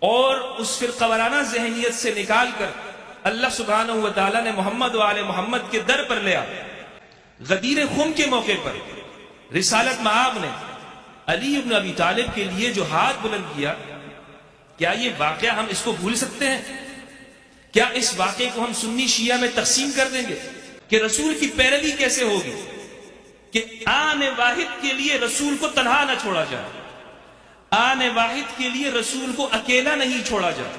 اور اس فرقہ وارانہ ذہنیت سے نکال کر اللہ سبحانہ و تعالیٰ نے محمد و آل محمد کے در پر لیا. غدیر خم کے موقع پر رسالت مآب نے علی ابن ابی طالب کے لیے جو ہاتھ بلند کیا، کیا یہ واقعہ ہم اس کو بھول سکتے ہیں؟ کیا اس واقعے کو ہم سنی شیعہ میں تقسیم کر دیں گے کہ رسول کی پیروی کیسے ہوگی کہ آن واحد کے لیے رسول کو تنہا نہ چھوڑا جائے، آن واحد کے لیے رسول کو اکیلا نہیں چھوڑا جائے.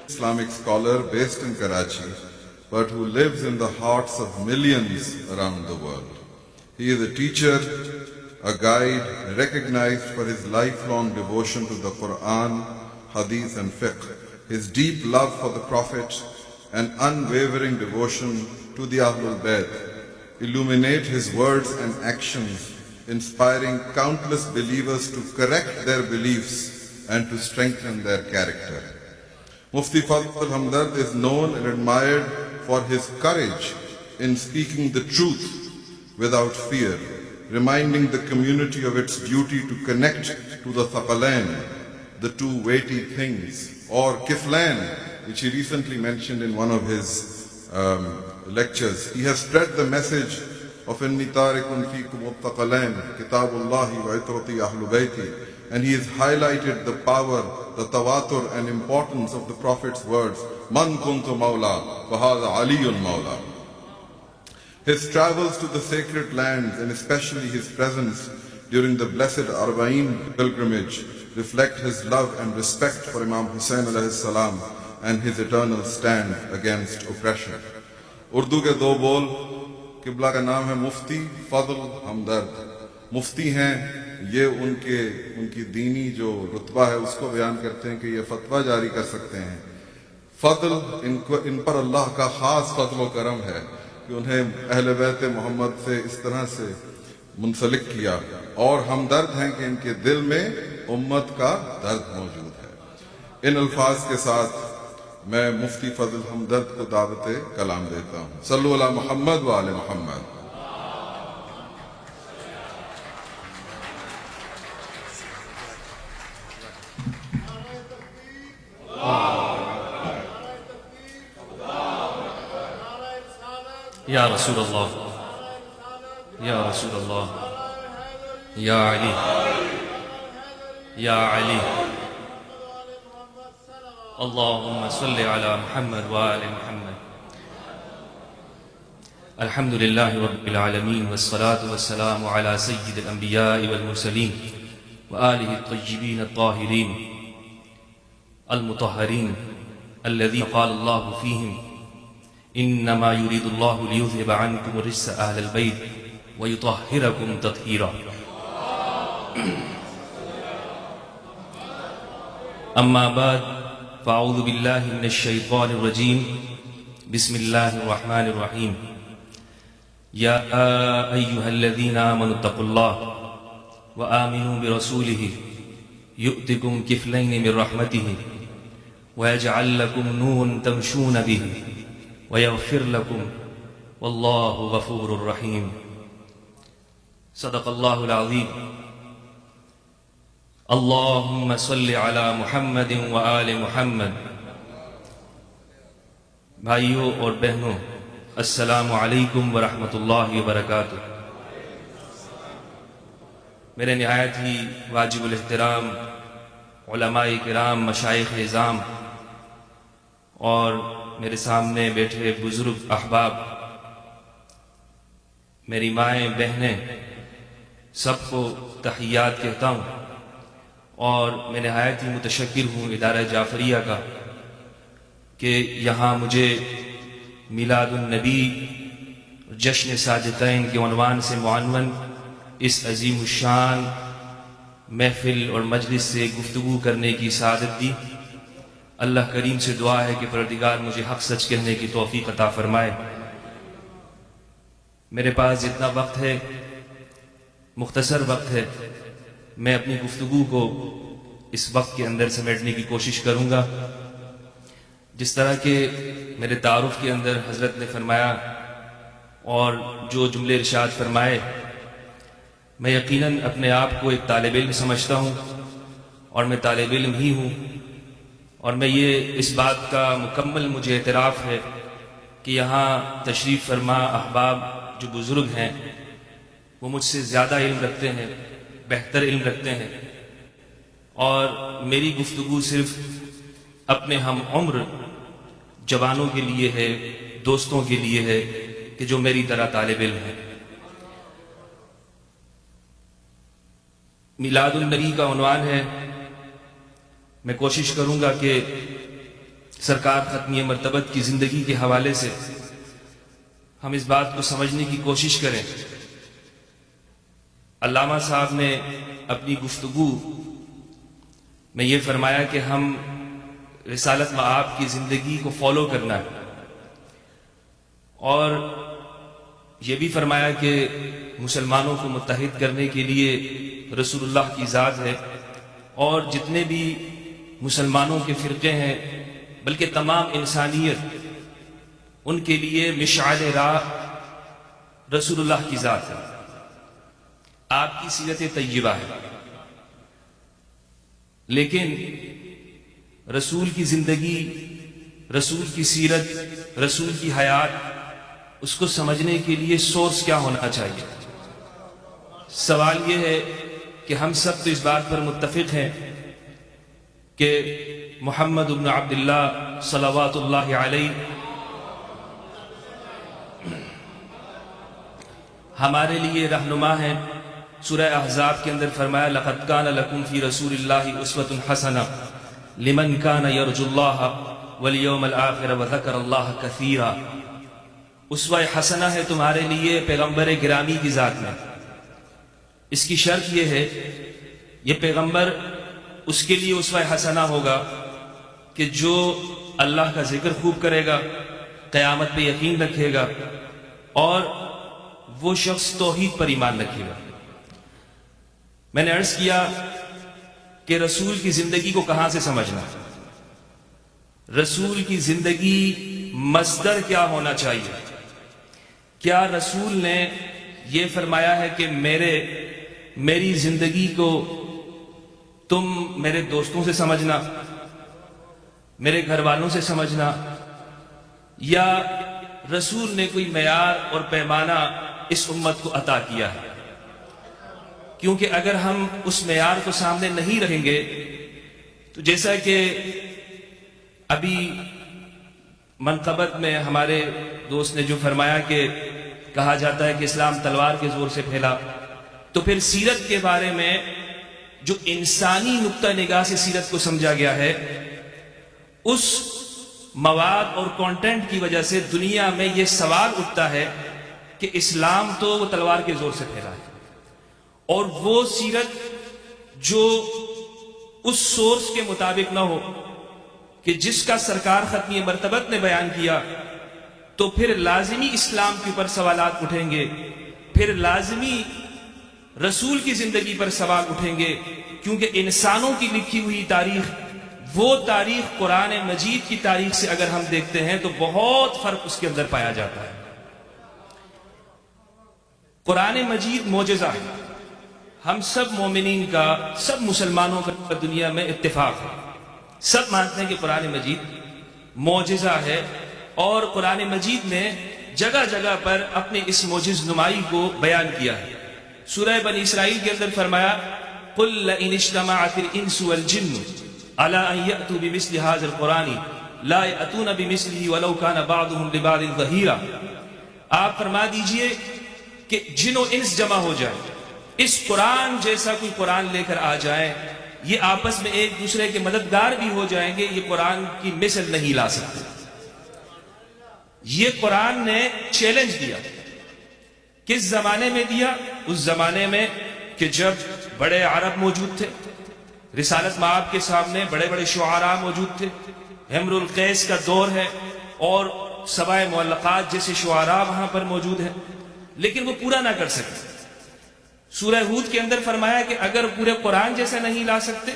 Islamic scholar based in Karachi, but who lives in the hearts of millions around the world. He is a teacher, a guide, recognized for his lifelong devotion to the Quran, Hadith and Fiqh, his deep love for the Prophet and unwavering devotion to the Ahlul Bayt illuminate his words and actions, inspiring countless believers to correct their beliefs and to strengthen their character. Mufti Fadl Hamdard is known and admired for his courage in speaking the truth without fear, reminding the community of its duty to connect to the Thaqalain, the two weighty things, or Kiflain, which he recently mentioned in one of his lectures. He has spread the message of Inni Tarikun Fikum Thaqalain, Kitabullahi wa Itrati Ahlu Bayti, and he has highlighted the power, the tawatur and importance of the Prophet's words, Man kuntu mawla, wa hadha aliyun mawla. His travels to the sacred lands and especially his presence during the blessed Arba'in pilgrimage reflect his love and respect for Imam Hussain alayhi salam and his eternal stand against oppression. Urdu ke do bol, qibla ka naam hai Mufti Fadl Hamdard. مفتی ہیں، یہ ان کی دینی جو رتبہ ہے اس کو بیان کرتے ہیں کہ یہ فتویٰ جاری کر سکتے ہیں. فضل ان پر اللہ کا خاص فضل و کرم ہے کہ انہیں اہل بیت محمد سے اس طرح سے منسلک کیا، اور ہمدرد ہیں کہ ان کے دل میں امت کا درد موجود ہے. ان الفاظ کے ساتھ میں مفتی فضل ہمدرد کو دعوت کلام دیتا ہوں. صلو علی محمد و آل محمد. یا رسول اللہ، یا رسول اللہ، یا علی، یا علی. اللہم صل علی محمد وآل محمد. الحمد للہ رب العالمین والصلاة والسلام علی سید الانبیاء والمرسلین وآلہ الطیبین الطاہرین المطہرین الذین قال اللہ فیہم انما يريد الله ليذهب عنكم الرجس اهل البيت ويطهركم تطهيرا. اما بعد فاعوذ بالله من الشيطان الرجيم. بسم الله الرحمن الرحيم. يا ايها الذين امنوا اتقوا الله وامنوا برسوله يؤتكم كفلين من رحمته ويجعل لكم نورا تمشون به ويغفر لكم والله غفور رحيم. صدق الله العظيم. اللهم صل على محمد وآل محمد. بھائیوں اور بہنوں، السلام علیکم ورحمۃ اللہ وبرکاتہ. میرے نہایت ہی واجب الاحترام علماء کرام، مشائخ اعظام اور میرے سامنے بیٹھے بزرگ احباب، میری مائیں بہنیں، سب کو تحیات کہتا ہوں. اور میں نہایت ہی متشکر ہوں ادارہ جعفریہ کا کہ یہاں مجھے میلاد النبی جشن ساجدین کے عنوان سے معنون اس عظیم الشان محفل اور مجلس سے گفتگو کرنے کی سعادت دی. اللہ کریم سے دعا ہے کہ پروردگار مجھے حق سچ کہنے کی توفیق عطا فرمائے. میرے پاس جتنا وقت ہے، مختصر وقت ہے، میں اپنی گفتگو کو اس وقت کے اندر سمیٹنے کی کوشش کروں گا. جس طرح کہ میرے تعارف کے اندر حضرت نے فرمایا اور جو جملے ارشاد فرمائے، میں یقیناً اپنے آپ کو ایک طالب علم سمجھتا ہوں اور میں طالب علم ہی ہوں. اور میں یہ اس بات کا مکمل مجھے اعتراف ہے کہ یہاں تشریف فرما احباب جو بزرگ ہیں وہ مجھ سے زیادہ علم رکھتے ہیں، بہتر علم رکھتے ہیں، اور میری گفتگو صرف اپنے ہم عمر جوانوں کے لیے ہے، دوستوں کے لیے ہے کہ جو میری طرح طالب علم ہیں۔ میلاد النبی کا عنوان ہے۔ میں کوشش کروں گا کہ سرکار ختمی مرتبت کی زندگی کے حوالے سے ہم اس بات کو سمجھنے کی کوشش کریں۔ علامہ صاحب نے اپنی گفتگو میں یہ فرمایا کہ ہم رسالت مآب کی زندگی کو فالو کرنا ہے، اور یہ بھی فرمایا کہ مسلمانوں کو متحد کرنے کے لیے رسول اللہ کی ذات ہے، اور جتنے بھی مسلمانوں کے فرقے ہیں بلکہ تمام انسانیت، ان کے لیے مشعل راہ رسول اللہ کی ذات ہے، آپ کی سیرت طیبہ ہے۔ لیکن رسول کی زندگی، رسول کی سیرت، رسول کی حیات، اس کو سمجھنے کے لیے سورس کیا ہونا چاہیے؟ سوال یہ ہے کہ ہم سب تو اس بات پر متفق ہیں کہ محمد بن عبداللہ صلوات اللہ علیہ ہمارے لیے رہنما ہیں۔ سورہ احزاب کے اندر فرمایا لقد کان لکم فی رسول اللہ اسوۃ حسنہ لمن کان یرجو اللہ والیوم الآخر وذکر اللہ کثیرا۔ اسوہ حسنہ ہے تمہارے لیے پیغمبر گرامی کی ذات میں۔ اس کی شرط یہ ہے، یہ پیغمبر اس کے لیے اسوہ حسنہ ہوگا کہ جو اللہ کا ذکر خوب کرے گا، قیامت پہ یقین رکھے گا، اور وہ شخص توحید پر ایمان رکھے گا۔ میں نے عرض کیا کہ رسول کی زندگی کو کہاں سے سمجھنا؟ رسول کی زندگی مصدر کیا ہونا چاہیے؟ کیا رسول نے یہ فرمایا ہے کہ میری زندگی کو تم میرے دوستوں سے سمجھنا، میرے گھر والوں سے سمجھنا، یا رسول نے کوئی معیار اور پیمانہ اس امت کو عطا کیا ہے؟ کیونکہ اگر ہم اس معیار کو سامنے نہیں رکھیں گے تو جیسا کہ ابھی منقبت میں ہمارے دوست نے جو فرمایا کہ کہا جاتا ہے کہ اسلام تلوار کے زور سے پھیلا، تو پھر سیرت کے بارے میں جو انسانی نقطہ نگاہ سے سیرت کو سمجھا گیا ہے، اس مواد اور کانٹینٹ کی وجہ سے دنیا میں یہ سوال اٹھتا ہے کہ اسلام تو وہ تلوار کے زور سے پھیلا ہے، اور وہ سیرت جو اس سورس کے مطابق نہ ہو کہ جس کا سرکار ختمی مرتبت نے بیان کیا، تو پھر لازمی اسلام کے اوپر سوالات اٹھیں گے، پھر لازمی رسول کی زندگی پر سوال اٹھیں گے، کیونکہ انسانوں کی لکھی ہوئی تاریخ، وہ تاریخ قرآن مجید کی تاریخ سے اگر ہم دیکھتے ہیں تو بہت فرق اس کے اندر پایا جاتا ہے۔ قرآن مجید معجزہ ہے، ہم سب مومنین کا، سب مسلمانوں کا دنیا میں اتفاق ہے، سب مانتے ہیں کہ قرآن مجید معجزہ ہے، اور قرآن مجید نے جگہ جگہ پر اپنے اس معجز نمائی کو بیان کیا ہے۔ سورہ بنی اسرائیل کے اندر فرمایا قُلْ لَئِنِ اجْتَمَعَتِ الْإِنسُ وَالْجِنُّ عَلَىٰ أَن يَأْتُوا بِمِثْلِ هَٰذَا الْقُرْآنِ لَا يَأْتُونَ بِمِثْلِهِ وَلَوْ كَانَ بَعْضُهُمْ لِبَعْضٍ ظَهِيرًا۔ آپ فرما دیجئے کہ جن و انس جمع ہو جائیں، اس قرآن جیسا کوئی قرآن لے کر آ جائیں، یہ آپس میں ایک دوسرے کے مددگار بھی ہو جائیں گے، یہ قرآن کی مثل نہیں لا سکتے۔ یہ قرآن نے چیلنج دیا۔ کس زمانے میں دیا؟ اس زمانے میں کہ جب بڑے عرب موجود تھے، رسالت مآب کے سامنے بڑے بڑے شعراء موجود تھے، حمر القیس کا دور ہے، اور سبائے معلقات جیسے شعراء وہاں پر موجود ہیں، لیکن وہ پورا نہ کر سکے۔ سورہ ہود کے اندر فرمایا کہ اگر پورے قرآن جیسا نہیں لا سکتے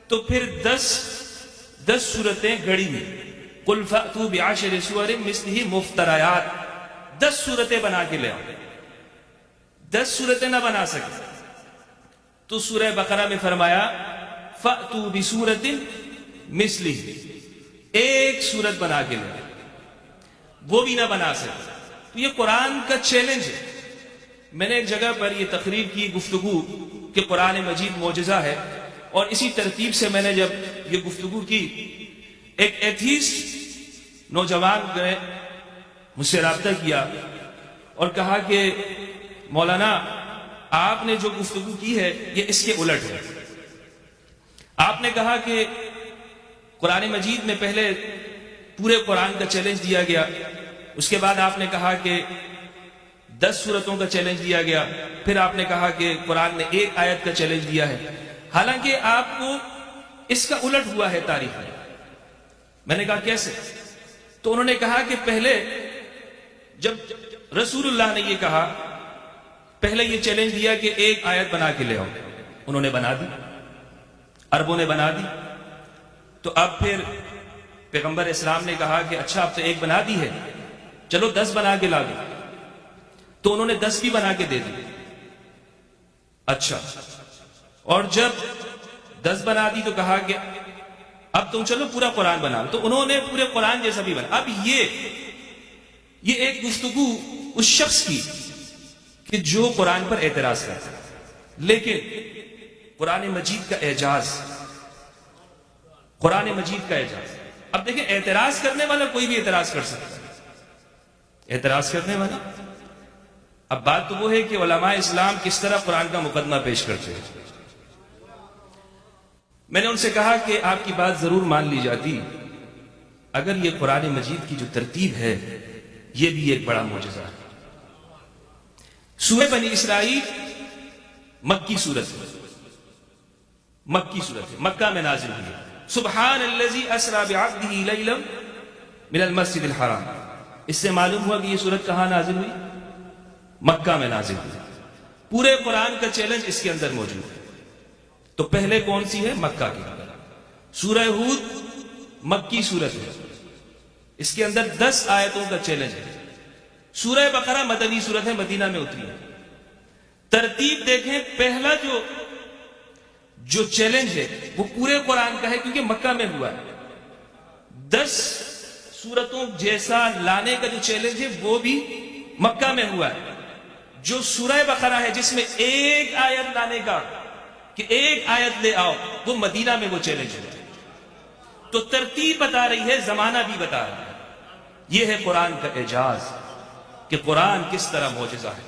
تو پھر 10 سورتیں گڑی میں، قُلْ فَأْتُوا بِعَشْرِ سُوَرٍ مِثْلِهِ مُفْتَرَيَاتٍ، 10 سورتیں بنا کے لے آؤ۔ 10 سورتیں نہ بنا سکتے تو سورہ بقرہ میں فرمایا فَأْتُوا بِسُورَةٍ مثلی, ایک صورت بنا کے لے, وہ بھی نہ بنا سکے. تو یہ قرآن کا چیلنج ہے. میں نے ایک جگہ پر یہ تقریر کی, گفتگو کہ قرآن مجید معجزہ ہے, اور اسی ترتیب سے میں نے جب یہ گفتگو کی, ایک ایتھیسٹ نوجوان نے مجھ سے رابطہ کیا اور کہا کہ مولانا آپ نے جو گفتگو کی ہے یہ اس کے الٹ ہے. آپ نے کہا کہ قرآن مجید میں پہلے پورے قرآن کا چیلنج دیا گیا, اس کے بعد آپ نے کہا کہ 10 سورتوں کا چیلنج دیا گیا, پھر آپ نے کہا کہ قرآن نے ایک آیت کا چیلنج دیا ہے, حالانکہ آپ کو اس کا الٹ ہوا ہے تاریخ میں. میں نے کہا کیسے؟ تو انہوں نے کہا کہ پہلے جب رسول اللہ نے یہ کہا, پہلے یہ چیلنج دیا کہ ایک آیت بنا کے لے آؤ, انہوں نے بنا دی, عربوں نے بنا دی. تو اب پھر پیغمبر اسلام نے کہا کہ اچھا اب تو ایک بنا دی ہے, چلو 10 بنا کے لا دو. تو انہوں نے 10 بھی بنا کے دے دی. اچھا, اور جب 10 بنا دی تو کہا کہ اب تم چلو پورا قرآن بنا. تو انہوں نے پورے قرآن جیسا بھی بنا. اب یہ ایک گفتگو اس شخص کی کہ جو قرآن پر اعتراض کرتا ہے, لیکن قرآن مجید کا اعجاز, قرآن مجید کا اعجاز. اب دیکھیں, اعتراض کرنے والا کوئی بھی اعتراض کر سکتا ہے, اعتراض کرنے والا. اب بات تو وہ ہے کہ علماء اسلام کس طرح قرآن کا مقدمہ پیش کرتے ہیں. میں نے ان سے کہا کہ آپ کی بات ضرور مان لی جاتی اگر یہ قرآن مجید کی جو ترتیب ہے یہ بھی ایک بڑا معجزہ ہے. سورہ بنی اسرائیل مکی صورت ہے, مکی صورت ہے, مکہ میں نازل ہوئی. سبحان الذی اسری بعبدہ لیلا من المسجد الحرام. اس سے معلوم ہوا کہ یہ صورت کہاں نازل ہوئی؟ مکہ میں نازل ہوئی. پورے قرآن کا چیلنج اس کے اندر موجود ہے. تو پہلے کون سی ہے؟ مکہ کی. سورہ ہود مکی صورت ہے, اس کے اندر 10 آیتوں کا چیلنج ہے. سورہ بقرہ مدنی صورت ہے, مدینہ میں اتری ہے. ترتیب دیکھیں, پہلا جو چیلنج ہے وہ پورے قرآن کا ہے کیونکہ مکہ میں ہوا ہے. 10 سورتوں جیسا لانے کا جو چیلنج ہے وہ بھی مکہ میں ہوا ہے. جو سورہ بقرہ ہے جس میں ایک آیت لانے کا کہ ایک آیت لے آؤ, وہ مدینہ میں وہ چیلنج ہے. تو ترتیب بتا رہی ہے, زمانہ بھی بتا رہا ہے. یہ ہے قرآن کا اعجاز کہ قرآن کس طرح معجزہ ہے.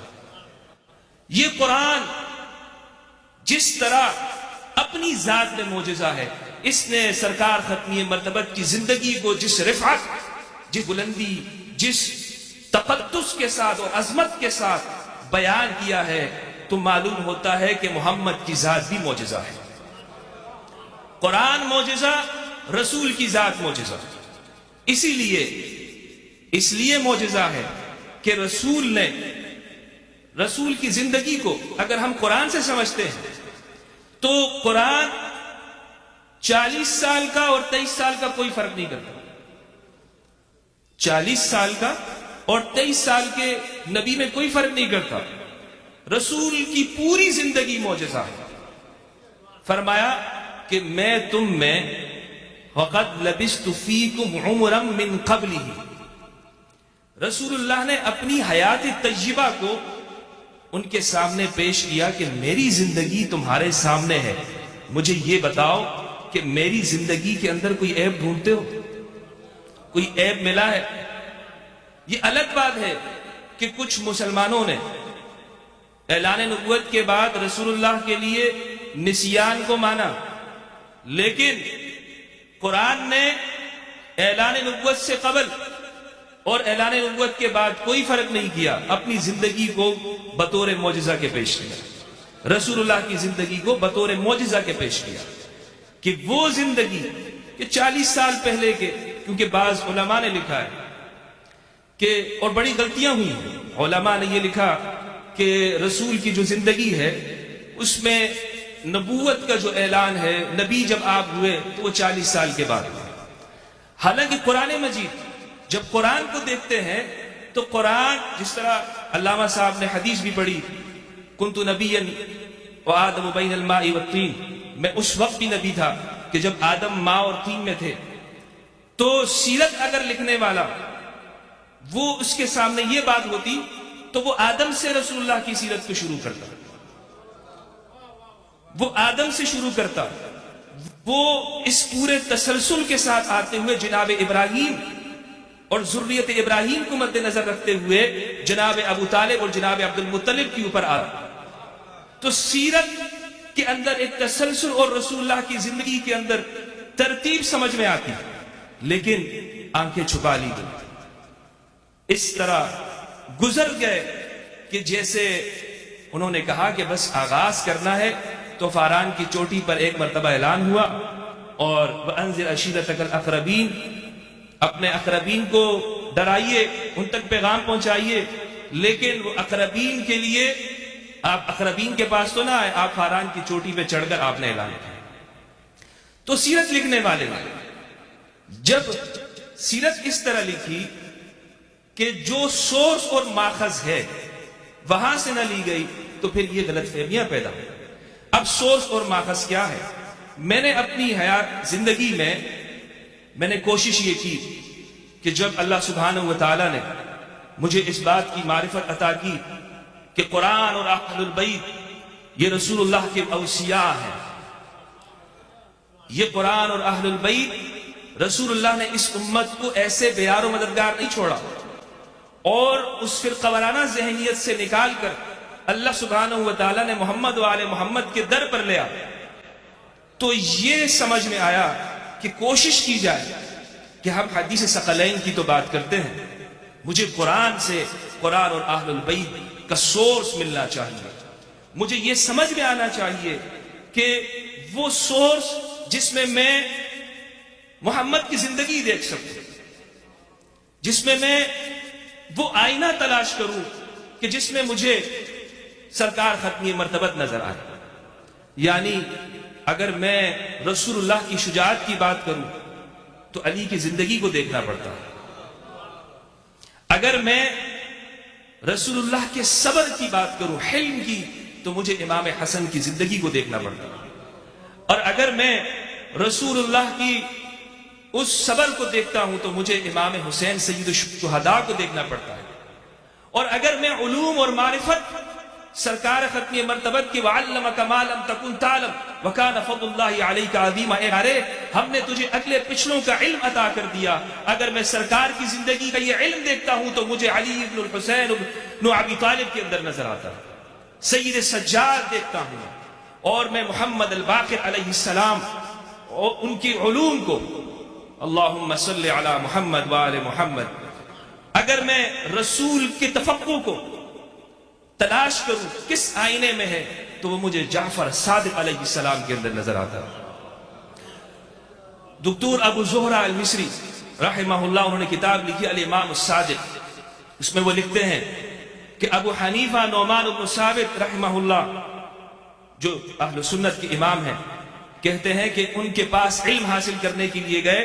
یہ قرآن جس طرح اپنی ذات میں معجزہ ہے, اس نے سرکار ختمی مرتبت کی زندگی کو جس رفعت, جس بلندی, جس تقدس کے ساتھ اور عظمت کے ساتھ بیان کیا ہے, تو معلوم ہوتا ہے کہ محمد کی ذات بھی معجزہ ہے. قرآن معجزہ, رسول کی ذات معجزہ. اس لیے معجزہ ہے کہ رسول کی زندگی کو اگر ہم قرآن سے سمجھتے ہیں تو قرآن 40 سال کا اور 23 سال کا کوئی فرق نہیں کرتا. 40 سال کا اور 23 سال کے نبی میں کوئی فرق نہیں کرتا. رسول کی پوری زندگی معجزہ ہے. فرمایا کہ میں تم میں وَقَدْ لَبِسْتُ فِيكُمْ عُمُرًا مِّن قَبْلِهِ. رسول اللہ نے اپنی حیات طیبہ کو ان کے سامنے پیش کیا کہ میری زندگی تمہارے سامنے ہے, مجھے یہ بتاؤ کہ میری زندگی کے اندر کوئی عیب ڈھونڈتے ہو, کوئی عیب ملا ہے؟ یہ الگ بات ہے کہ کچھ مسلمانوں نے اعلان نبوت کے بعد رسول اللہ کے لیے نسیان کو مانا, لیکن قرآن نے اعلان نبوت سے قبل اور اعلان نبوت کے بعد کوئی فرق نہیں کیا, اپنی زندگی کو بطور معجزہ کے پیش کیا. رسول اللہ کی زندگی کو بطور معجزہ کے پیش کیا کہ وہ زندگی کہ 40 سال پہلے کے, کیونکہ بعض علماء نے لکھا ہے کہ, اور بڑی غلطیاں ہوئی ہیں, علماء نے یہ لکھا کہ رسول کی جو زندگی ہے اس میں نبوت کا جو اعلان ہے, نبی جب آپ ہوئے تو وہ 40 سال کے بعد ہوئے. حالانکہ قرآن مجید جب قرآن کو دیکھتے ہیں تو قرآن جس طرح علامہ صاحب نے حدیث بھی پڑھی, کنت نبیا وآدم بین الماء والطین, میں اس وقت بھی نبی تھا کہ جب آدم ماں اور طین میں تھے تو سیرت اگر لکھنے والا وہ اس کے سامنے یہ بات ہوتی تو وہ آدم سے رسول اللہ کی سیرت کو شروع کرتا، وہ آدم سے شروع کرتا، وہ اس پورے تسلسل کے ساتھ آتے ہوئے جناب ابراہیم اور ذریت ابراہیم کو مد نظر رکھتے ہوئے جناب ابو طالب اور جناب عبد المطلب کے اوپر آتا۔ تو سیرت کے اندر ایک تسلسل اور رسول اللہ کی زندگی کے اندر ترتیب سمجھ میں آتی، لیکن آنکھیں چھپا لی گئی، اس طرح گزر گئے کہ جیسے انہوں نے کہا کہ بس آغاز کرنا ہے تو فاران کی چوٹی پر ایک مرتبہ اعلان ہوا اور وَأَنذِرْ عَشِيرَتَكَ الْأَقْرَبِينَ، اپنے اقربین کو ڈرائیے، ان تک پیغام پہنچائیے، لیکن وہ اقربین کے لیے آپ اقربین کے پاس تو نہ آئے، آپ فاران کی چوٹی پہ چڑھ کر آپ نے اعلان کیا۔ تو سیرت لکھنے والے نے جب سیرت اس طرح لکھی کہ جو سورس اور ماخذ ہے وہاں سے نہ لی گئی تو پھر یہ غلط فہمیاں پیدا ہوئی۔ اب سورس اور ماخذ کیا ہے؟ میں نے اپنی حیات زندگی میں نے کوشش یہ کی کہ جب اللہ سبحانہ و تعالی نے مجھے اس بات کی معرفت عطا کی کہ قرآن اور اہل البیت یہ رسول اللہ کے اوصیاء ہیں، یہ قرآن اور اہل البیت رسول اللہ نے اس امت کو ایسے بیار و مددگار نہیں چھوڑا اور اس فرقہ وارانہ ذہنیت سے نکال کر اللہ سبحانہ و تعالی نے محمد و آل محمد کے در پر لیا، تو یہ سمجھ میں آیا کہ کوشش کی جائے کہ ہم حدیث ثقلین کی تو بات کرتے ہیں، مجھے قرآن سے قرآن اور اہل البیت کا سورس ملنا چاہیے، مجھے یہ سمجھ میں آنا چاہیے کہ وہ سورس جس میں محمد کی زندگی دیکھ سکوں، جس میں وہ آئینہ تلاش کروں کہ جس میں مجھے سرکار ختمی مرتبت نظر آئے۔ یعنی اگر میں رسول اللہ کی شجاعت کی بات کروں تو علی کی زندگی کو دیکھنا پڑتا ہے، اگر میں رسول اللہ کے صبر کی بات کروں، حلم کی، تو مجھے امام حسن کی زندگی کو دیکھنا پڑتا ہے، اور اگر میں رسول اللہ کی اس صبر کو دیکھتا ہوں تو مجھے امام حسین سید الشہداء کو دیکھنا پڑتا ہے، اور اگر میں علوم اور معرفت سرکار ختمی مرتبت کی وَعَلَّمَكَ مَا لَمْ تَكُنْ تَعْلَمْ وَكَانَ فَضْلُ اللَّهِ عَلَيْكَ عَظِيمًا، اے ارے ہم نے تجھے اگلے پچھلوں کا علم عطا کر دیا، اگر میں سرکار کی زندگی کا یہ علم دیکھتا ہوں تو مجھے علی ابن الحسین ابن ابی طالب کے اندر نظر آتا ہے، سید سجاد دیکھتا ہوں، اور میں محمد الباقر علیہ السلام اور ان کی علوم کو، اللہم صلی علی محمد وآل محمد، اگر میں رسول کے تفقہ کو تلاش کروں کس آئینے میں ہے تو وہ مجھے جعفر صادق علیہ السلام کے اندر نظر آتا ہے۔ دکتور ابو زہرہ المصری رحمہ اللہ انہوں نے کتاب لکھی الامام الصادق، اس میں وہ لکھتے ہیں کہ ابو حنیفہ نعمان بن ثابت رحمہ اللہ جو اہل سنت کے امام ہیں کہتے ہیں کہ ان کے پاس علم حاصل کرنے کے لیے گئے،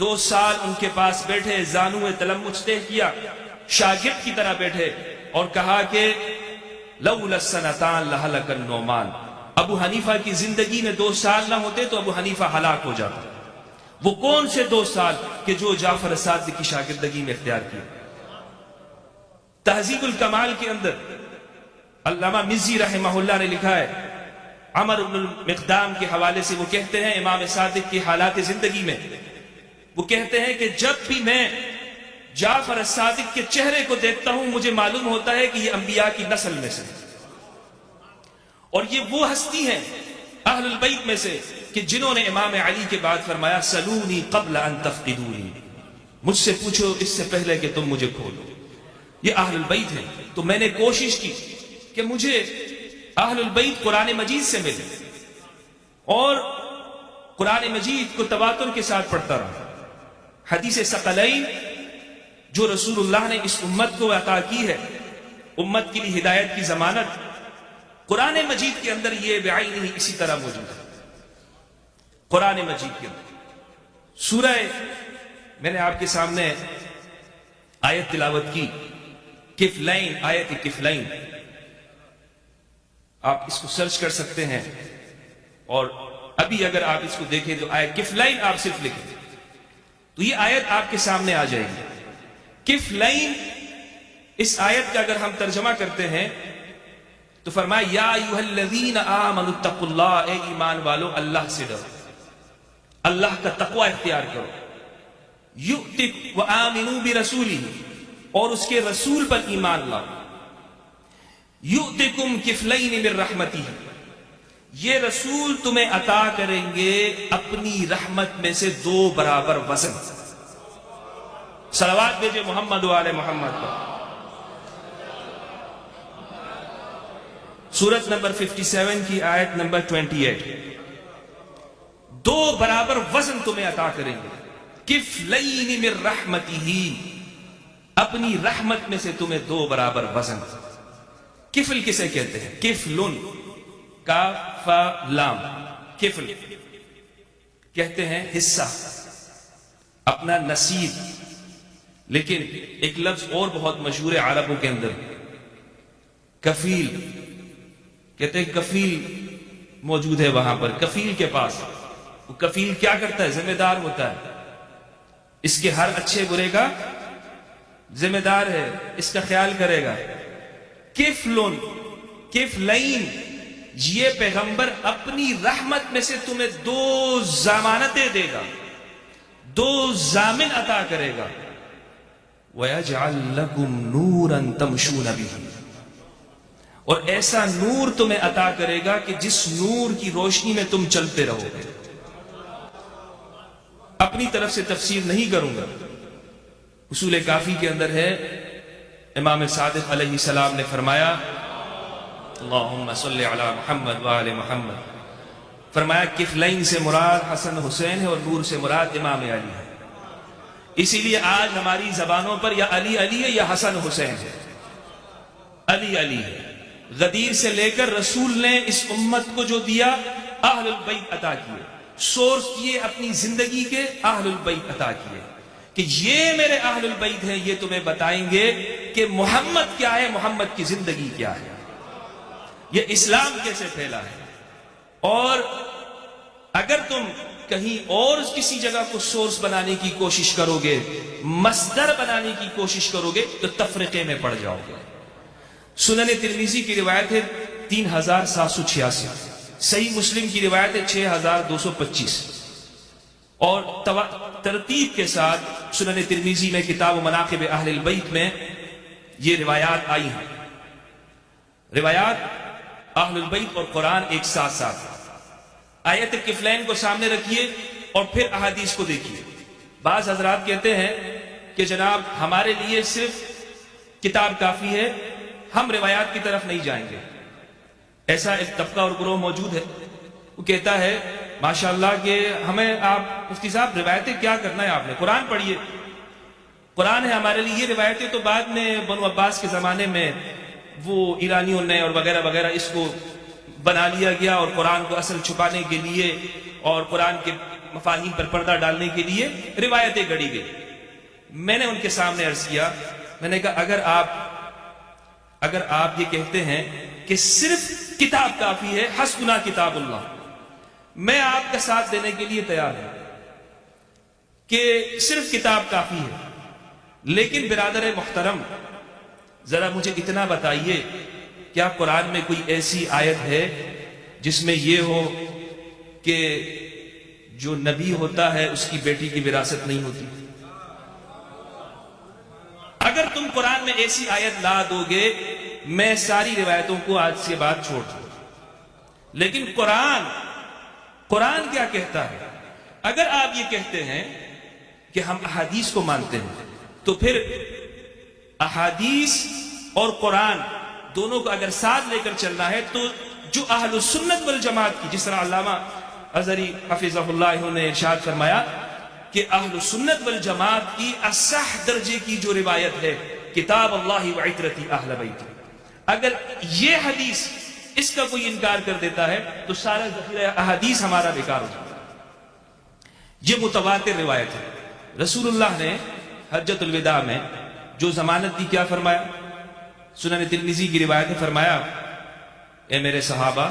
2 سال ان کے پاس بیٹھے، زانو تلمس طے کیا، شاگرد کی طرح بیٹھے اور کہا کہ لولا السنتان لہلک النعمان، ابو حنیفہ کی زندگی میں 2 سال نہ ہوتے تو ابو حنیفہ ہلاک ہو جاتا۔ وہ کون سے 2 سال کہ جو جعفر صادق کی شاگردگی میں اختیار کیا۔ تہذیب الکمال کے اندر علامہ مزی رحمہ اللہ نے لکھا ہے، عمر بن المقدام کے حوالے سے وہ کہتے ہیں امام صادق کی حالات زندگی میں، وہ کہتے ہیں کہ جب بھی میں جعفر صادق کے چہرے کو دیکھتا ہوں مجھے معلوم ہوتا ہے کہ یہ انبیاء کی نسل میں سے، اور یہ وہ ہستی ہیں اہل البیت میں سے کہ جنہوں نے امام علی کے بعد فرمایا سلونی قبل ان تفقدونی، مجھ سے پوچھو اس سے پہلے کہ تم مجھے کھولو۔ یہ اہل البیت ہیں، تو میں نے کوشش کی کہ مجھے اہل البیت قرآن مجید سے ملے اور قرآن مجید کو تواتر کے ساتھ پڑھتا رہا۔ حدیث ثقلین جو رسول اللہ نے اس امت کو عطا کی ہے، امت کے لیے ہدایت کی ضمانت، قرآن مجید کے اندر یہ بعینہ اسی طرح موجود ہے۔ قرآن مجید کے اندر سورہ، میں نے آپ کے سامنے آیت تلاوت کی، کفلین، آیت کفلین، آپ اس کو سرچ کر سکتے ہیں اور ابھی اگر آپ اس کو دیکھیں تو آیت کفلین آپ صرف لکھیں تو یہ آیت آپ کے سامنے آ جائے گی. کفلین اس آیت کا اگر ہم ترجمہ کرتے ہیں تو فرمایا یا ایھا الذین آمنوا اتقوا اللہ، اے ایمان والو اللہ سے ڈرو، اللہ کا تقوی اختیار کرو. یؤتک وآمنوا برسولہ، اور اس کے رسول پر ایمان لاؤ. یؤتکم کفلین من رحمتہ، یہ رسول تمہیں عطا کریں گے اپنی رحمت میں سے 2 برابر وزن. صلوات بھیجے محمد و آل محمد پر. سورت نمبر 57 کی آیت نمبر 28. 2 برابر وزن تمہیں عطا کریں گے. کفلین من رحمتہ، اپنی رحمت میں سے تمہیں 2 برابر وزن. کفل کسے کہتے ہیں؟ کفلن، کاف فا لام، کفل کہتے ہیں حصہ، اپنا نصیب. لیکن ایک لفظ اور بہت مشہور ہے عربوں کے اندر، کفیل کہتے ہیں. کفیل موجود ہے وہاں پر، کفیل کے پاس. وہ کفیل کیا کرتا ہے؟ ذمہ دار ہوتا ہے، اس کے ہر اچھے برے کا ذمہ دار ہے، اس کا خیال کرے گا. کفلن، کفلین، یہ پیغمبر اپنی رحمت میں سے تمہیں 2 ضمانتیں دے گا، 2 ضامن عطا کرے گا. وَيَجْعَلْ لَكُمْ نُورًا تَمْشُونَ بِهِ، اور ایسا نور تمہیں عطا کرے گا کہ جس نور کی روشنی میں تم چلتے رہو گے. اپنی طرف سے تفسیر نہیں کروں گا، اصول کافی کے اندر ہے. امام صادق علیہ السلام نے فرمایا اللہم صلی علی محمد وآل محمد، فرمایا کفلین سے مراد حسن حسین ہے اور نور سے مراد امام علی ہے. اسی لیے آج ہماری زبانوں پر یا علی علی ہے یا حسن حسین ہے. علی علی ہے. غدیر سے لے کر رسول نے اس امت کو جو دیا اہل البیت عطا کیے، سورس کیے اپنی زندگی کے اہل البیت عطا کیے کہ یہ میرے اہل البیت ہیں، یہ تمہیں بتائیں گے کہ محمد کیا ہے، محمد کی زندگی کیا ہے، یہ اسلام کیسے پھیلا ہے. اور اگر تم کہیں اور کسی جگہ کو سورس بنانے کی کوشش کرو گے، مصدر بنانے کی کوشش کرو گے تو تفرقے میں پڑ جاؤ گے. سنن ترمذی کی روایت ہے 3786، صحیح مسلم کی روایت ہے 6225، اور ترتیب کے ساتھ سنن ترمذی میں کتاب مناقب اہل البیت میں یہ روایات آئی ہیں. روایات اہل البیت اور قرآن ایک ساتھ ساتھ. آیت کفلین کو سامنے رکھیے اور پھر احادیث کو دیکھیے. بعض حضرات کہتے ہیں کہ جناب ہمارے لیے صرف کتاب کافی ہے، ہم روایات کی طرف نہیں جائیں گے. ایسا ایک طبقہ اور گروہ موجود ہے، وہ کہتا ہے ماشاءاللہ کہ ہمیں آپ مفتی صاحب روایتیں کیا کرنا ہے، آپ نے قرآن پڑھیے، قرآن ہے ہمارے لیے. یہ روایتیں تو بعد میں بنو عباس کے زمانے میں وہ ایرانیوں نے اور وغیرہ وغیرہ اس کو بنا لیا گیا، اور قرآن کو اصل چھپانے کے لیے اور قرآن کے مفاہیم پر پردہ ڈالنے کے لیے روایتیں گڑی گئی. میں نے ان کے سامنے عرض کیا، میں نے کہا اگر آپ یہ کہتے ہیں کہ صرف کتاب کافی ہے، حسبنا کتاب اللہ، میں آپ کا ساتھ دینے کے لیے تیار ہوں کہ صرف کتاب کافی ہے. لیکن برادر محترم، ذرا مجھے اتنا بتائیے، کیا قرآن میں کوئی ایسی آیت ہے جس میں یہ ہو کہ جو نبی ہوتا ہے اس کی بیٹی کی وراثت نہیں ہوتی؟ اگر تم قرآن میں ایسی آیت لا دو گے میں ساری روایتوں کو آج سے بعد چھوڑ دوں. لیکن قرآن کیا کہتا ہے؟ اگر آپ یہ کہتے ہیں کہ ہم احادیث کو مانتے ہیں تو پھر احادیث اور قرآن دونوں کو اگر ساتھ لے کر چلنا ہے تو جو اہل السنت والجماعت کی، جس طرح علامہ ازہری حفظہ اللہ نے ارشاد فرمایا کہ اہل السنت والجماعت کی اصح درجے کی جو روایت ہے کتاب اللہ وعترتی اہل بیت، اگر یہ حدیث اس کا کوئی انکار کر دیتا ہے تو سارا ذخیرہ احادیث ہمارا بیکار ہو جاتا ہے. یہ متواتر روایت ہے. رسول اللہ نے حجۃ الوداع میں جو ضمانت دی کیا فرمایا؟ سنن ترمذی کی روایت میں فرمایا اے میرے صحابہ،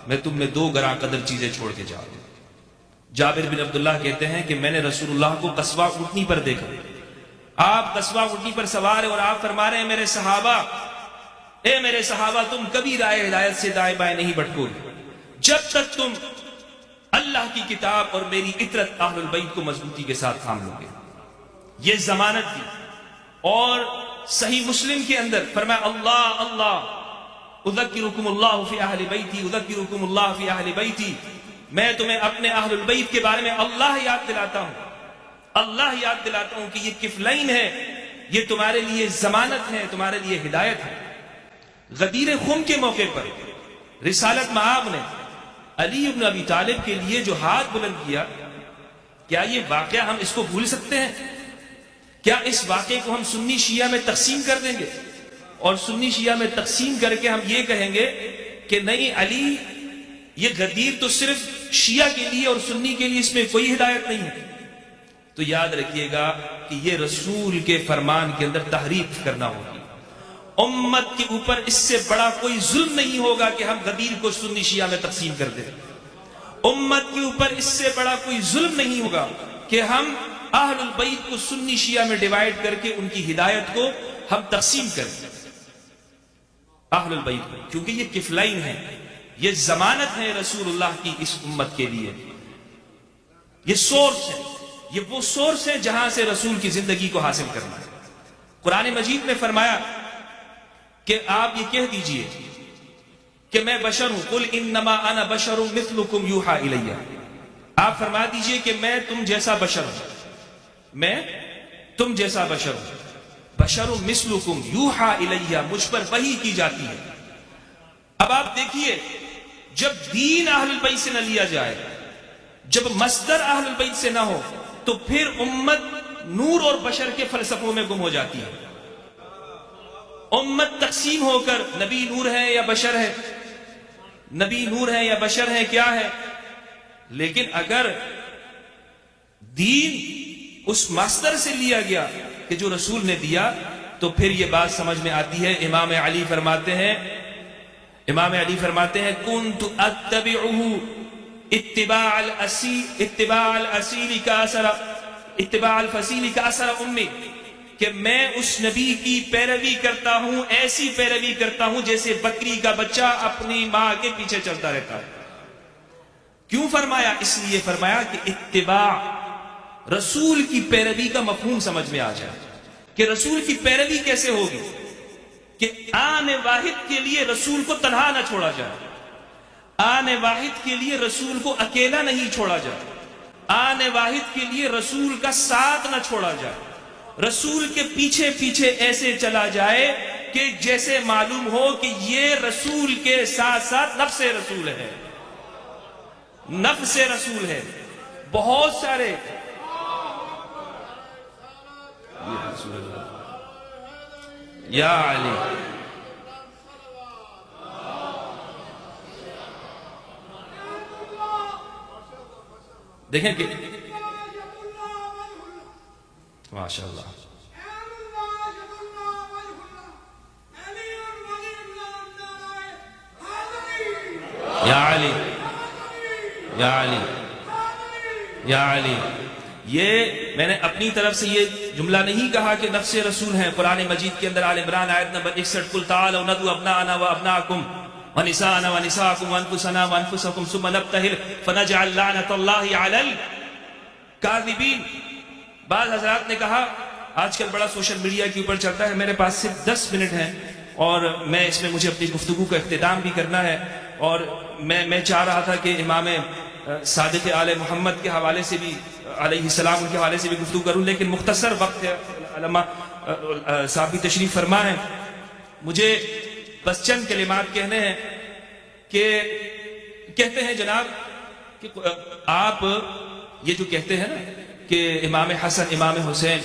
میں تم میں 2 گراں قدر چیزیں چھوڑ کے جا رہا ہوں. جابر بن عبداللہ کہتے ہیں کہ میں نے رسول اللہ کو قصوہ اونٹنی پر دیکھا. آپ قصوہ اونٹنی پر سوار ہیں اور آپ فرما رہے ہیں میرے صحابہ تم کبھی رائے ہدایت سے دائیں بائیں نہیں بھٹکو جب تک تم اللہ کی کتاب اور میری اطرت اہل البیت کو مضبوطی کے ساتھ تھام لو گے. یہ ضمانت دی. اور صحیح مسلم کے اندر فرمایا اللہ اللہ اذکرکم اللہ فی اہل بیتی اذکرکم اللہ فی اہل بیتی، میں تمہیں اپنے اہل البیت کے بارے میں اللہ یاد دلاتا ہوں کہ یہ کفلین ہے، یہ تمہارے لیے ضمانت ہے، تمہارے لیے ہدایت ہے. غدیر خم کے موقع پر رسالت مآب نے علی ابن ابی طالب کے لیے جو ہاتھ بلند کیا، کیا یہ واقعہ ہم اس کو بھول سکتے ہیں؟ کیا اس واقعے کو ہم سنی شیعہ میں تقسیم کر دیں گے اور سنی شیعہ میں تقسیم کر کے ہم یہ کہیں گے کہ نہیں علی یہ غدیر تو صرف شیعہ کے لیے اور سنی کے لیے اس میں کوئی ہدایت نہیں ہے؟ تو یاد رکھیے گا کہ یہ رسول کے فرمان کے اندر تحریف کرنا ہوگی. امت کے اوپر اس سے بڑا کوئی ظلم نہیں ہوگا کہ ہم غدیر کو سنی شیعہ میں تقسیم کر دیں. امت کے اوپر اس سے بڑا کوئی ظلم نہیں ہوگا کہ ہم اہل البیت کو سنی شیعہ میں ڈیوائیڈ کر کے ان کی ہدایت کو ہم تقسیم کریں اہل البیت کو، کیونکہ یہ کفلین ہے، یہ ضمانت ہے رسول اللہ کی اس امت کے لیے. یہ سورس ہے، یہ وہ سورس ہے جہاں سے رسول کی زندگی کو حاصل کرنا ہے. قرآن مجید میں فرمایا کہ آپ یہ کہہ دیجئے کہ میں بشر ہوں، قل انما انا بشر مثلکم یوحا الیہ، آپ فرما دیجئے کہ میں تم جیسا بشر ہوں، میں تم جیسا بشر ہوں. بشر مثلکم یوحا الیہ، مجھ پر وحی کی جاتی ہے. اب آپ دیکھیے جب دین اہل البیت سے نہ لیا جائے، جب مصدر اہل البیت سے نہ ہو، تو پھر امت نور اور بشر کے فلسفوں میں گم ہو جاتی ہے. امت تقسیم ہو کر نبی نور ہے یا بشر ہے، نبی نور ہے یا بشر ہے، کیا ہے. لیکن اگر دین اس مصدر سے لیا گیا کہ جو رسول نے دیا، تو پھر یہ بات سمجھ میں آتی ہے. امام علی فرماتے ہیں کنت اتبعہ اتباع الفصیل کا اثر امی، کہ میں اس نبی کی پیروی کرتا ہوں، ایسی پیروی کرتا ہوں جیسے بکری کا بچہ اپنی ماں کے پیچھے چلتا رہتا ہے. کیوں فرمایا؟ اس لیے فرمایا کہ اتباع، رسول کی پیروی کا مفہوم سمجھ میں آ جائے کہ رسول کی پیروی کیسے ہوگی، کہ آن واحد کے لیے رسول کو تنہا نہ چھوڑا جائے، آن واحد کے لیے رسول کو اکیلا نہیں چھوڑا جائے، آن واحد کے لیے رسول کا ساتھ نہ چھوڑا جائے، رسول کے پیچھے پیچھے ایسے چلا جائے کہ جیسے معلوم ہو کہ یہ رسول کے ساتھ ساتھ نفس رسول ہے، نفس رسول ہے. بہت سارے یا علی، دیکھیں کہ ماشاء اللہ یا علی یا علی یا علی. یہ میں نے اپنی طرف سے یہ جملہ نہیں کہا کہ نفس رسول ہیں. قرآن مجید کے اندر آل عمران آیت نمبر 61 قل تعالوا ندعو ابناءنا وابناءکم ونساءنا ونساءکم وانفسنا وانفسکم ثم نبتہل فنجعل لعنۃ اللہ علی الکاذبین. بعض حضرات نے کہا آج کل بڑا سوشل میڈیا کے اوپر چلتا ہے، میرے پاس صرف 10 منٹ ہیں اور میں اس میں مجھے اپنی گفتگو کا اختتام بھی کرنا ہے، اور میں چاہ رہا تھا کہ امام صادق آل محمد کے حوالے سے بھی علیہ السلام کے حوالے سے بھی گفتگو کروں، لیکن مختصر وقت ہے. علماء صاحب بھی تشریف فرما ہیں. مجھے بس چند کلمات کہنے ہیں کہ کہتے ہیں جناب کہ آپ یہ جو کہتے ہیں نا کہ امام حسن امام حسین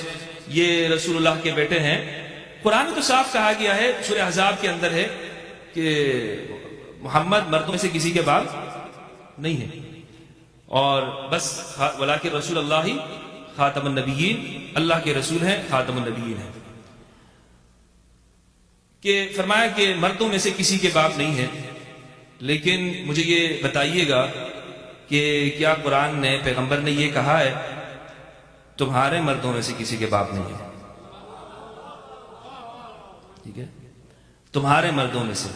یہ رسول اللہ کے بیٹے ہیں، قرآن تو صاف کہا گیا ہے، سورہ احزاب کے اندر ہے کہ محمد مردوں میں سے کسی کے باپ نہیں ہے، اور بس ولیکن رسول اللہ خاتم النبیین، اللہ کے رسول ہیں، خاتم النبیین ہیں. کہ فرمایا کہ مردوں میں سے کسی کے باپ نہیں ہے. لیکن مجھے یہ بتائیے گا کہ کیا قرآن نے، پیغمبر نے یہ کہا ہے تمہارے مردوں میں سے کسی کے باپ نہیں ہے؟ ٹھیک ہے، تمہارے مردوں میں سے.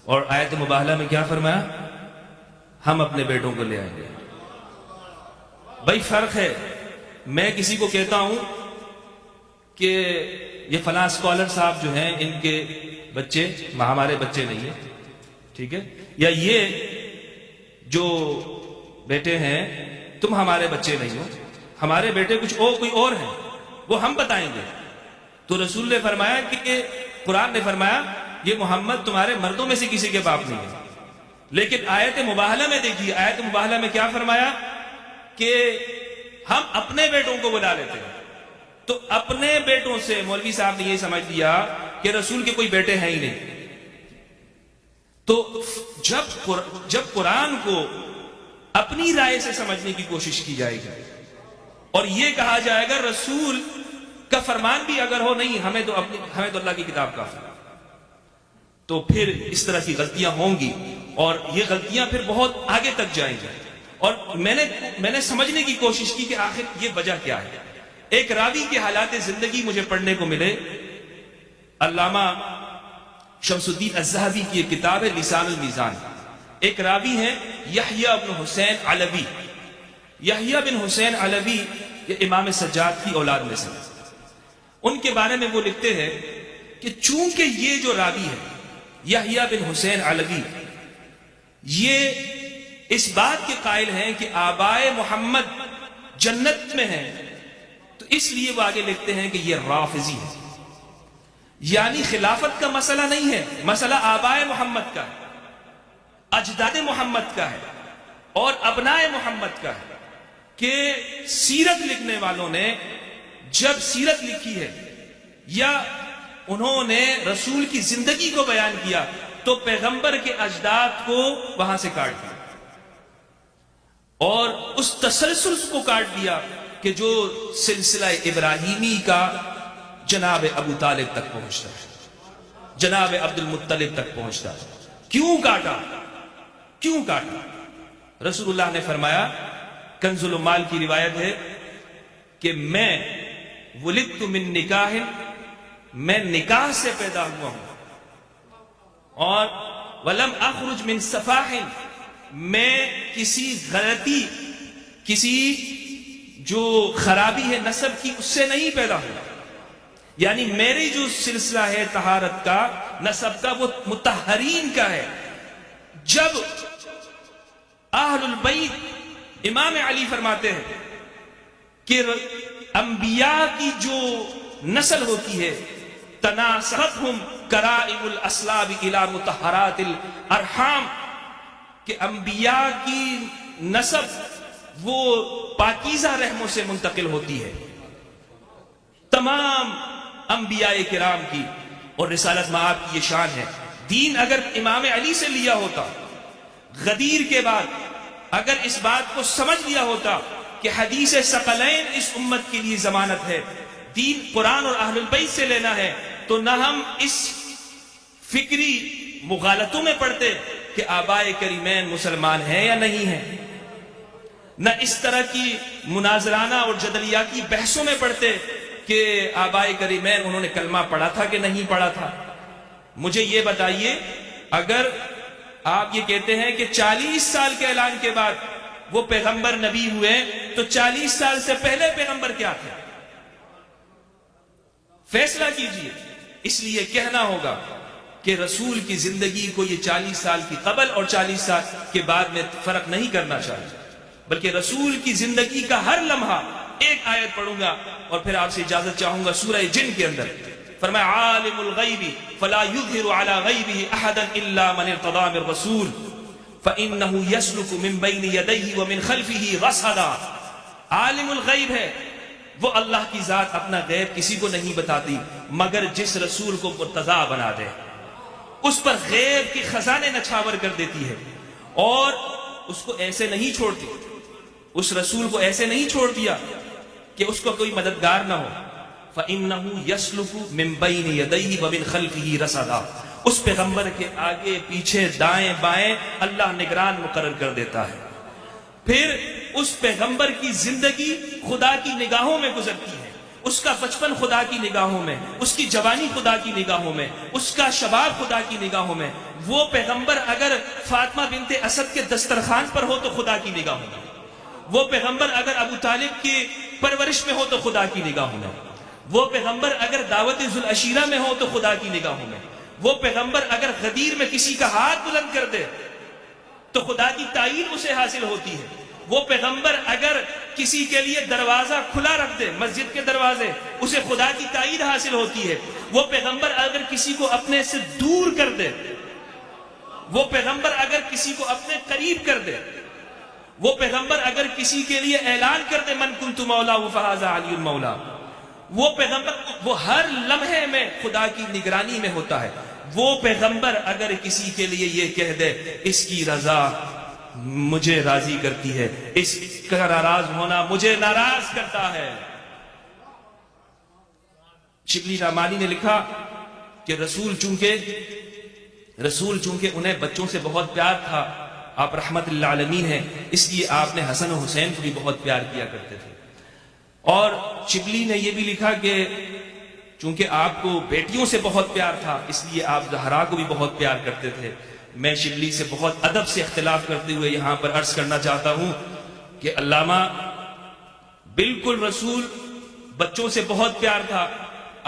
اور آیت مباہلہ میں کیا فرمایا؟ ہم اپنے بیٹوں کو لے آئیں گے. بھائی فرق ہے، میں کسی کو کہتا ہوں کہ یہ فلاں اسکالر صاحب جو ہیں ان کے بچے ہمارے بچے نہیں ہیں، ٹھیک ہے، یا یہ جو بیٹے ہیں تم ہمارے بچے نہیں ہو، ہمارے بیٹے کچھ اور کوئی اور ہیں، وہ ہم بتائیں گے. تو رسول نے فرمایا کہ قرآن نے فرمایا یہ محمد تمہارے مردوں میں سے کسی کے باپ نہیں ہے. لیکن آیت مباہلہ میں دیکھیے، آیت مباہلہ میں کیا فرمایا کہ ہم اپنے بیٹوں کو بلا لیتے ہیں. تو اپنے بیٹوں سے مولوی صاحب نے یہ سمجھ لیا کہ رسول کے کوئی بیٹے ہیں ہی نہیں. تو جب قرآن کو اپنی رائے سے سمجھنے کی کوشش کی جائے گی اور یہ کہا جائے گا رسول کا فرمان بھی اگر ہو نہیں، ہمیں تو اللہ کی کتاب کافی، تو پھر اس طرح کی غلطیاں ہوں گی اور یہ غلطیاں پھر بہت آگے تک جائیں گی. اور میں نے سمجھنے کی کوشش کی کہ آخر یہ وجہ کیا ہے. ایک راوی کے حالات زندگی مجھے پڑھنے کو ملے. علامہ شمس الدین الذہبی کی ایک کتاب ہے لسان المیزان. ایک راوی ہیں یحییٰ بن حسین علوی. یحییٰ بن حسین علوی یہ امام سجاد کی اولاد میں سے. ان کے بارے میں وہ لکھتے ہیں کہ چونکہ یہ جو راوی ہے یحییٰ بن حسین علوی یہ اس بات کے قائل ہیں کہ آبائے محمد جنت میں ہیں، تو اس لیے وہ آگے لکھتے ہیں کہ یہ رافضی ہے. یعنی خلافت کا مسئلہ نہیں ہے، مسئلہ آبائے محمد کا ہے، اجداد محمد کا ہے اور ابناء محمد کا ہے. کہ سیرت لکھنے والوں نے جب سیرت لکھی ہے یا انہوں نے رسول کی زندگی کو بیان کیا تو پیغمبر کے اجداد کو وہاں سے کاٹ دیا اور اس تسلسل کو کاٹ دیا کہ جو سلسلہ ابراہیمی کا جناب ابو طالب تک پہنچتا ہے، جناب عبد المطلب تک پہنچتا ہے. کیوں کاٹا؟ کیوں کاٹا؟ رسول اللہ نے فرمایا، کنز المال کی روایت ہے کہ میں ولدت من نکاح، میں نکاح سے پیدا ہوا ہوں، اور ولم اخرج من سفاح، میں کسی غلطی، کسی جو خرابی ہے نسب کی اس سے نہیں پیدا ہوا. یعنی میری جو سلسلہ ہے طہارت کا، نسب کا، وہ مطہرین کا ہے. جب اہل البیت، امام علی فرماتے ہیں کہ انبیاء کی جو نسل ہوتی ہے تناسختہم کرائم الاسلاب الى مطہرات الارحام، کہ انبیاء کی نسب وہ پاکیزہ رحموں سے منتقل ہوتی ہے، تمام انبیاء کرام کی. اور رسالت مآب کی یہ شان ہے. دین اگر امام علی سے لیا ہوتا، غدیر کے بعد اگر اس بات کو سمجھ لیا ہوتا کہ حدیث ثقلین اس امت کے لیے ضمانت ہے، دین قرآن اور اہل البیت سے لینا ہے، تو نہ ہم اس فکری مغالطوں میں پڑھتے کہ آبائے کریمین مسلمان ہیں یا نہیں ہیں، نہ اس طرح کی مناظرانہ اور جدلیاتی بحثوں میں پڑھتے کہ آبائے کریمین انہوں نے کلمہ پڑھا تھا کہ نہیں پڑھا تھا. مجھے یہ بتائیے، اگر آپ یہ کہتے ہیں کہ 40 سال کے اعلان کے بعد وہ پیغمبر نبی ہوئے، تو 40 سال سے پہلے پیغمبر کیا تھے؟ فیصلہ کیجئے. اس لیے کہنا ہوگا کہ رسول کی زندگی کو یہ 40 سال کی قبل اور 40 سال کے بعد میں فرق نہیں کرنا چاہیے، بلکہ رسول کی زندگی کا ہر لمحہ. ایک آیت پڑھوں گا اور پھر آپ سے اجازت چاہوں گا. سورہ جن کے اندر فرمایا عالم الغیب فلا یظہر علی غیبہ احدا الا من ارتضی من رسول فانہ یسلک من بین یدیہ ومن خلفہ رصدا. عالم الغیب ہے، وہ اللہ کی ذات اپنا غیب کسی کو نہیں بتاتی مگر جس رسول کو مرتضی بنا دے، اس پر غیب کے خزانے نچھاور کر دیتی ہے اور اس کو ایسے نہیں چھوڑتی. اس رسول کو ایسے نہیں چھوڑ دیا کہ اس کو کوئی مددگار نہ ہو. فَإِنَّهُ يَسْلُكُ مِن بَيْنِ يَدَيْهِ وَمِن خَلْفِهِ رَصَدًا. اس پیغمبر کے آگے پیچھے دائیں بائیں اللہ نگران مقرر کر دیتا ہے. پھر اس پیغمبر کی زندگی خدا کی نگاہوں میں گزرتی ہے، اس کا بچپن خدا کی نگاہوں میں، اس کی جوانی خدا کی نگاہوں میں، اس کا شباب خدا کی نگاہوں میں. وہ پیغمبر اگر فاطمہ بنت اسد کے دسترخوان پر ہو تو خدا کی نگاہوں میں، وہ پیغمبر اگر ابو طالب کی پرورش میں ہو تو خدا کی نگاہوں میں، وہ پیغمبر اگر دعوت ذوالعشیرہ میں ہو تو خدا کی نگاہوں میں، وہ پیغمبر اگر غدیر میں کسی کا ہاتھ بلند کر دے تو خدا کی تائید اسے حاصل ہوتی ہے. وہ پیغمبر اگر کسی کے لیے دروازہ کھلا رکھ دے، مسجد کے دروازے، اسے خدا کی تائید حاصل ہوتی ہے. وہ پیغمبر اگر کسی کو اپنے سے دور کر دے، وہ پیغمبر اگر کسی کو اپنے قریب کر دے، وہ پیغمبر اگر کسی کے لیے اعلان کر دے من کنت مولا فہذا علی المولا، وہ پیغمبر وہ ہر لمحے میں خدا کی نگرانی میں ہوتا ہے. وہ پیغمبر اگر کسی کے لیے یہ کہہ دے اس کی رضا مجھے راضی کرتی ہے، اس کا ناراض ہونا مجھے ناراض کرتا ہے. شبلی رحمانی نے لکھا کہ رسول چونکہ انہیں بچوں سے بہت پیار تھا، آپ رحمت اللہ عالمین ہیں، اس لیے آپ نے حسن و حسین کو بھی بہت پیار کیا کرتے تھے. اور شبلی نے یہ بھی لکھا کہ چونکہ آپ کو بیٹیوں سے بہت پیار تھا اس لیے آپ زہرا کو بھی بہت پیار کرتے تھے. میں شبلی سے بہت ادب سے اختلاف کرتے ہوئے یہاں پر عرض کرنا چاہتا ہوں کہ علامہ بالکل رسول بچوں سے بہت پیار تھا،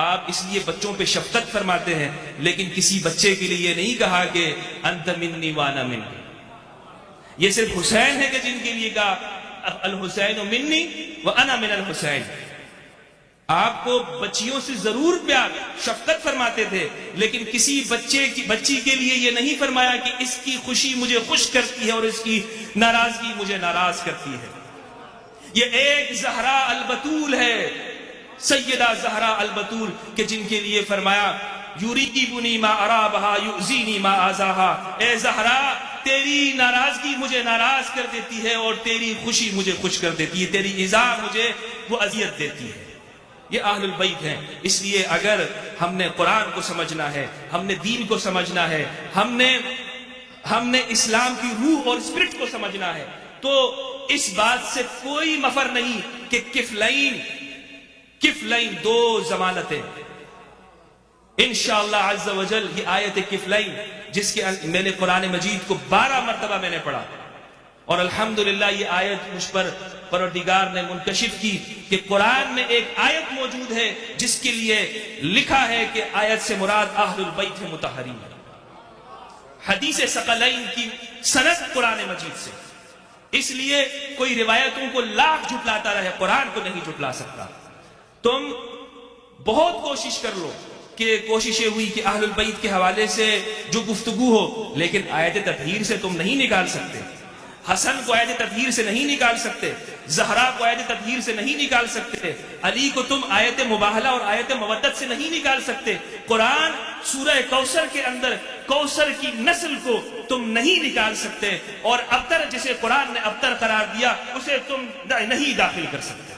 آپ اس لیے بچوں پہ شفقت فرماتے ہیں، لیکن کسی بچے کے لیے یہ نہیں کہا کہ انت منی وانا منی. یہ صرف حسین ہے کہ جن کے لیے کہا الحسین منی وانا من الحسین. آپ کو بچیوں سے ضرور پیار شفقت فرماتے تھے، لیکن کسی بچی کے لیے یہ نہیں فرمایا کہ اس کی خوشی مجھے خوش کرتی ہے اور اس کی ناراضگی مجھے ناراض کرتی ہے. یہ ایک زہرا البتول ہے، سیدہ زہرا البتول، کہ جن کے لیے فرمایا یریبنی ما ارا بہا یؤذینی ما آذاہا. اے زہرا تیری ناراضگی مجھے ناراض کر دیتی ہے اور تیری خوشی مجھے خوش کر دیتی ہے، تیری ایذا مجھے وہ اذیت دیتی ہے. یہ اہل البیت ہیں. اس لیے اگر ہم نے قرآن کو سمجھنا ہے، ہم نے دین کو سمجھنا ہے، ہم نے اسلام کی روح اور اسپرٹ کو سمجھنا ہے، تو اس بات سے کوئی مفر نہیں کہ کفلین دو ضمانتیں. انشاءاللہ عز و جل یہ آیت کفلین جس کے میں نے قرآن مجید کو 12 مرتبہ میں نے پڑھا، اور الحمدللہ یہ آیت مجھ پر پروردگار نے منکشف کی کہ قرآن میں ایک آیت موجود ہے جس کے لیے لکھا ہے کہ آیت سے مراد اہل البیت مطہرین. حدیث ثقلین کی سند قرآن مجید سے. اس لیے کوئی روایتوں کو لاکھ جھٹلاتا رہے، قرآن کو نہیں جھٹلا سکتا. تم بہت کوشش کر لو کہ کوششیں ہوئی کہ اہل البیت کے حوالے سے جو گفتگو ہو، لیکن آیت تطہیر سے تم نہیں نکال سکتے. حسن کو آیت تطہیر سے نہیں نکال سکتے، زہرا کو آیت تطہیر سے نہیں نکال سکتے، علی کو تم آیت مباہلہ اور آیت مودت سے نہیں نکال سکتے. قرآن سورہ کوثر کے اندر کوثر کی نسل کو تم نہیں نکال سکتے، اور ابتر جسے قرآن نے ابتر قرار دیا اسے تم نہیں داخل کر سکتے.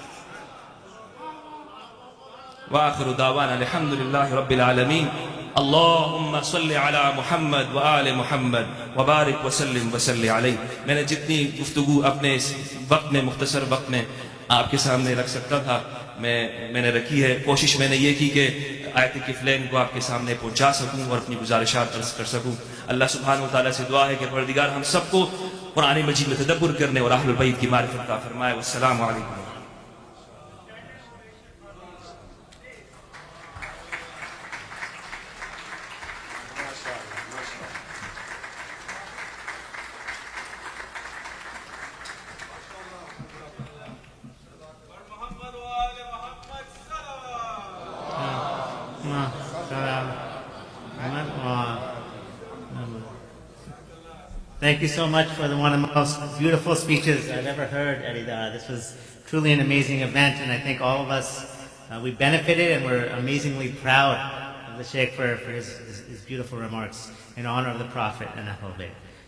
وآخر دعوانا الحمدللہ رب العالمین. اللہم صلی علی محمد وآل محمد وبارک وسلم وصلی علیہ. میں نے جتنی گفتگو اپنے اس وقت میں، مختصر وقت میں آپ کے سامنے رکھ سکتا تھا میں نے رکھی ہے. کوشش میں نے یہ کی کہ آیت کفلین کو آپ کے سامنے پہنچا سکوں اور اپنی گزارشات عرض کر سکوں. اللہ سبحانہ وتعالی سے دعا ہے کہ پروردگار ہم سب کو قرآن مجید میں تدبر کرنے اور اہل البیت کی معرفت عطا فرمائے. والسلام علیکم. Thank you so much for one of the most beautiful speeches I've ever heard, Eddie Dara. This was truly an amazing event, and I think all of us, we benefited, and we're amazingly proud of the Sheikh for his beautiful remarks in honor of the Prophet and Ahlul Bayt.